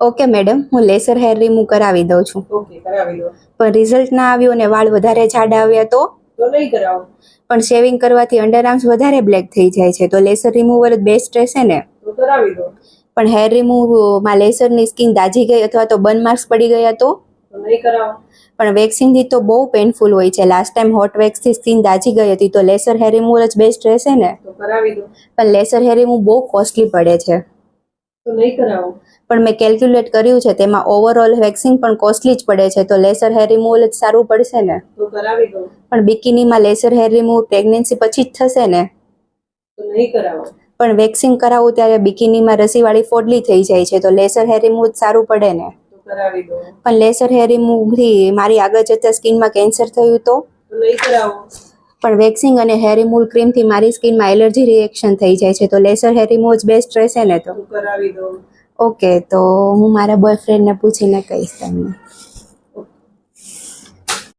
Okay madam, હું laser hair remove કરાવી દઉં છું. ઓકે, કરાવી દો. પણ રિઝલ્ટ ના આવ્યું અને વાળ વધારે જાડા આવ્યા તો નહીં કરાવો. પણ શેવિંગ કરવાથી અંડર આર્મ્સ વધારે બ્લેક થઈ જાય છે, તો લેસર રિમૂવર જ બેસ્ટ રહેશે ને? તો કરાવી દો. પણ હેર રિમૂવમાં લેસરની સ્કિન દાજી ગઈ અથવા તો બર્ન માર્ક્સ પડી ગયા તો નહીં કરાવો. પણ વેક્સિંગથી તો બહુ પેનફુલ હોય છે. લાસ્ટ ટાઈમ હોટ વેક્સથી સ્કિન દાજી ગઈ હતી, તો લેસર હેર રિમૂવર જ બેસ્ટ રહેશે ને? તો કરાવી દો. પણ લેસર હેર રિમૂવ બહુ કોસ્ટલી પડે છે. તો નહીં કરાવો. પણ મેં કેલ્ક્યુલેટ કર્યું છે, તેમાં ઓવરઓલ વેક્સિંગ પણ કોસ્ટલી જ પડે છે, તો લેસર હેર રિમૂવલ જ સારું પડશે ને? તો કરાવી દો. પણ બિકિનીમાં લેસર હેર રિમૂવ પ્રેગ્નન્સી પછી જ થશે ને? તો નહીં કરાવો. પણ વેક્સિંગ કરાવું ત્યારે બિકિનીમાં રસીવાળી ફોડલી થઈ જાય છે, તો લેસર હેર રિમૂવ જ સારું પડે ને? તો કરાવી દો. પણ લેસર હેર રિમૂવથી મારી આગળ જતા સ્કિનમાં કેન્સર થયું તો નહીં કરાવો. પણ વેક્સિંગ અને હેર રિમૂવ ક્રીમથી મારી સ્કિનમાં એલર્જી રિએક્શન થઈ જાય છે, તો લેસર હેર રિમૂવ જ બેસ્ટ રહેશે ને? તો કરાવી દો. ઓકે, તો હું મારા બોયફ્રેન્ડને પૂછીને કહીશ તમને.